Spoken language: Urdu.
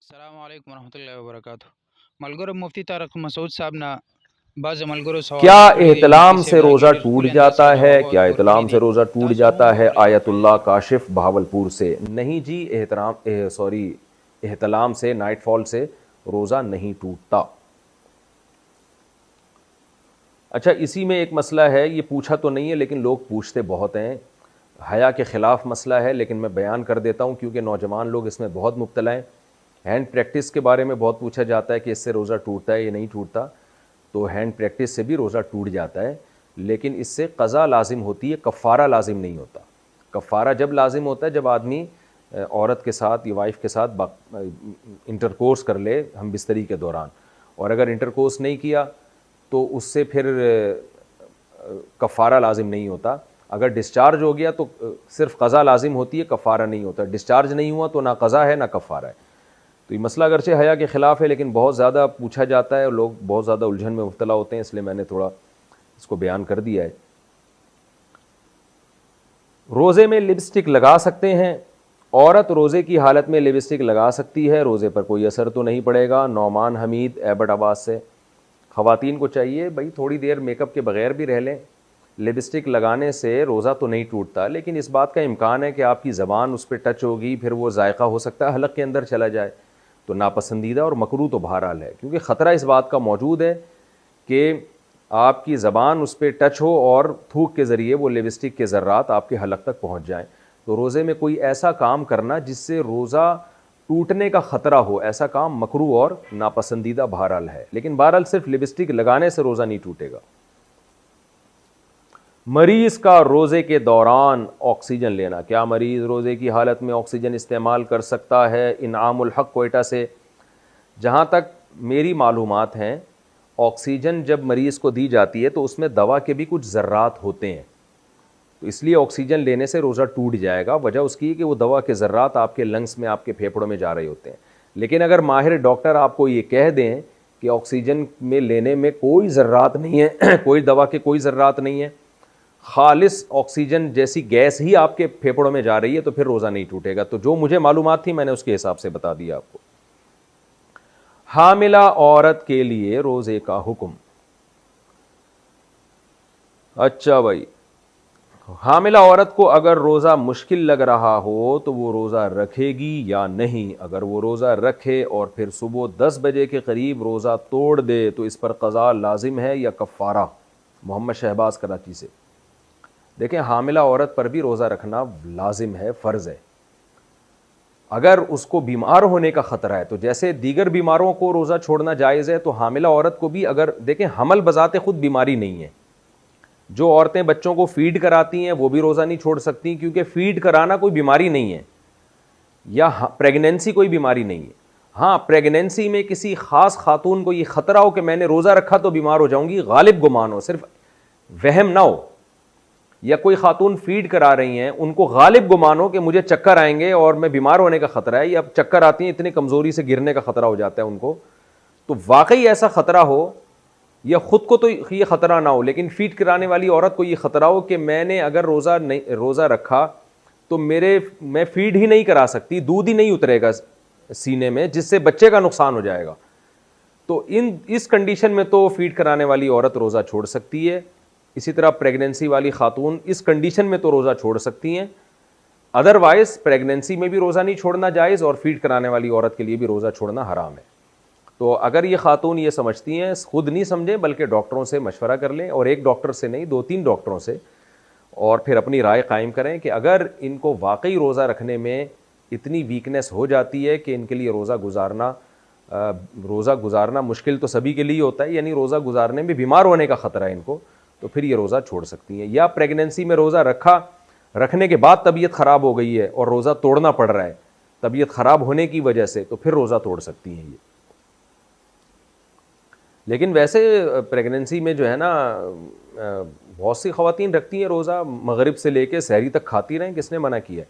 السلام علیکم ورحمۃ اللہ وبرکاتہ. ملګرو مفتی طارق مسعود صاحب نه بعض ملګرو کیا سوالات کړي دي. مفتی احتلام صاحب سے دا روزہ غیر ټوٹ ښکلي انداز جاتا کې ہے؟ جوابات کیا ورکړي احتلام دي. سے روزہ ټوٹ تاسو جاتا هم ہے؟ وګورئ آیت په اللہ کاشف بہاولپور سے. نہیں جی، احتلام سے، نائٹ فال سے روزہ نہیں ٹوٹتا. اچھا، اسی میں ایک مسئلہ ہے، یہ پوچھا تو نہیں ہے لیکن لوگ پوچھتے بہت ہیں. حیا کے خلاف مسئلہ ہے لیکن میں بیان کر دیتا ہوں کیونکہ نوجوان لوگ اس میں بہت مبتلا ہیں. ہینڈ پریکٹس کے بارے میں بہت پوچھا جاتا ہے کہ اس سے روزہ ٹوٹتا ہے یا نہیں ٹوٹتا. تو ہینڈ پریکٹس سے بھی روزہ ٹوٹ جاتا ہے لیکن اس سے قضا لازم ہوتی ہے، کفارہ لازم نہیں ہوتا. کفارہ جب لازم ہوتا ہے جب آدمی عورت کے ساتھ یا وائف کے ساتھ انٹرکورس کر لے ہم بستری کے دوران، اور اگر انٹرکورس نہیں کیا تو اس سے پھر کفارہ لازم نہیں ہوتا. اگر ڈسچارج ہو گیا تو صرف قضا لازم ہوتی ہے، کفارہ نہیں ہوتا. ڈسچارج نہیں ہوا تو نہ قضا ہے نہ کفارہ ہے. تو یہ مسئلہ اگرچہ حیا کے خلاف ہے لیکن بہت زیادہ پوچھا جاتا ہے اور لوگ بہت زیادہ الجھن میں مبتلا ہوتے ہیں، اس لیے میں نے تھوڑا اس کو بیان کر دیا ہے. روزے میں لپسٹک لگا سکتے ہیں؟ عورت روزے کی حالت میں لپسٹک لگا سکتی ہے، روزے پر کوئی اثر تو نہیں پڑے گا. نعمان حمید ایبٹ آباد سے. خواتین کو چاہیے بھائی تھوڑی دیر میک اپ کے بغیر بھی رہ لیں. لپسٹک لگانے سے روزہ تو نہیں ٹوٹتا لیکن اس بات کا امکان ہے کہ آپ کی زبان اس پہ ٹچ ہوگی، پھر وہ ذائقہ ہو سکتا ہے حلق کے اندر چلا جائے. تو ناپسندیدہ اور مکروہ تو بہرحال ہے، کیونکہ خطرہ اس بات کا موجود ہے کہ آپ کی زبان اس پہ ٹچ ہو اور تھوک کے ذریعے وہ لپسٹک کے ذرات آپ کے حلق تک پہنچ جائیں. تو روزے میں کوئی ایسا کام کرنا جس سے روزہ ٹوٹنے کا خطرہ ہو، ایسا کام مکروہ اور ناپسندیدہ بہرحال ہے. لیکن بہرحال صرف لپسٹک لگانے سے روزہ نہیں ٹوٹے گا. مریض کا روزے کے دوران آکسیجن لینا، کیا مریض روزے کی حالت میں آکسیجن استعمال کر سکتا ہے؟ انعام الحق کوئٹہ سے. جہاں تک میری معلومات ہیں آکسیجن جب مریض کو دی جاتی ہے تو اس میں دوا کے بھی کچھ ذرات ہوتے ہیں، تو اس لیے آکسیجن لینے سے روزہ ٹوٹ جائے گا. وجہ اس کی کہ وہ دوا کے ذرات آپ کے لنگس میں، آپ کے پھیپھڑوں میں جا رہے ہوتے ہیں. لیکن اگر ماہر ڈاکٹر آپ کو یہ کہہ دیں کہ آکسیجن میں لینے میں کوئی ذرات نہیں ہے، کوئی دوا کے کوئی ذرات نہیں ہے، خالص آکسیجن جیسی گیس ہی آپ کے پھیپھڑوں میں جا رہی ہے، تو پھر روزہ نہیں ٹوٹے گا. تو جو مجھے معلومات تھی میں نے اس کے حساب سے بتا دیا آپ کو. حاملہ عورت کے لیے روزے کا حکم. اچھا بھائی، حاملہ عورت کو اگر روزہ مشکل لگ رہا ہو تو وہ روزہ رکھے گی یا نہیں؟ اگر وہ روزہ رکھے اور پھر صبح 10 بجے کے قریب روزہ توڑ دے تو اس پر قضا لازم ہے یا کفارہ؟ محمد شہباز کراچی سے. دیکھیں، حاملہ عورت پر بھی روزہ رکھنا لازم ہے، فرض ہے. اگر اس کو بیمار ہونے کا خطرہ ہے تو جیسے دیگر بیماروں کو روزہ چھوڑنا جائز ہے تو حاملہ عورت کو بھی، اگر دیکھیں حمل بذات خود بیماری نہیں ہے. جو عورتیں بچوں کو فیڈ کراتی ہیں وہ بھی روزہ نہیں چھوڑ سکتی کیونکہ فیڈ کرانا کوئی بیماری نہیں ہے، یا پریگنینسی کوئی بیماری نہیں ہے. ہاں، پریگنینسی میں کسی خاص خاتون کو یہ خطرہ ہو کہ میں نے روزہ رکھا تو بیمار ہو جاؤں گی، غالب گمان ہو، صرف وہم نہ ہو. یا کوئی خاتون فیڈ کرا رہی ہیں ان کو غالب گمان ہو کہ مجھے چکر آئیں گے اور میں بیمار ہونے کا خطرہ ہے، یا چکر آتی ہیں اتنی کمزوری سے گرنے کا خطرہ ہو جاتا ہے ان کو، تو واقعی ایسا خطرہ ہو، یا خود کو تو یہ خطرہ نہ ہو لیکن فیڈ کرانے والی عورت کو یہ خطرہ ہو کہ میں نے اگر روزہ رکھا تو میں فیڈ ہی نہیں کرا سکتی، دودھ ہی نہیں اترے گا سینے میں جس سے بچے کا نقصان ہو جائے گا، تو اس کنڈیشن میں تو فیڈ کرانے والی عورت روزہ چھوڑ سکتی ہے. اسی طرح پریگنینسی والی خاتون اس کنڈیشن میں تو روزہ چھوڑ سکتی ہیں. ادروائز پریگنینسی میں بھی روزہ نہیں چھوڑنا جائز اور فیڈ کرانے والی عورت کے لیے بھی روزہ چھوڑنا حرام ہے. تو اگر یہ خاتون یہ سمجھتی ہیں، خود نہیں سمجھیں بلکہ ڈاکٹروں سے مشورہ کر لیں، اور ایک ڈاکٹر سے نہیں 2-3 ڈاکٹروں سے، اور پھر اپنی رائے قائم کریں کہ اگر ان کو واقعی روزہ رکھنے میں اتنی ویکنیس ہو جاتی ہے کہ ان کے لیے روزہ گزارنا مشکل تو سبھی کے لیے ہوتا ہے، یعنی روزہ گزارنے میں بیمار ہونے کا خطرہ ہے ان کو، تو پھر یہ روزہ چھوڑ سکتی ہیں. یا پریگنینسی میں روزہ رکھنے کے بعد طبیعت خراب ہو گئی ہے اور روزہ توڑنا پڑ رہا ہے طبیعت خراب ہونے کی وجہ سے، تو پھر روزہ توڑ سکتی ہیں یہ. لیکن ویسے پریگنینسی میں جو ہے نا بہت سی خواتین رکھتی ہیں روزہ، مغرب سے لے کے سحری تک کھاتی رہیں، کس نے منع کیا ہے؟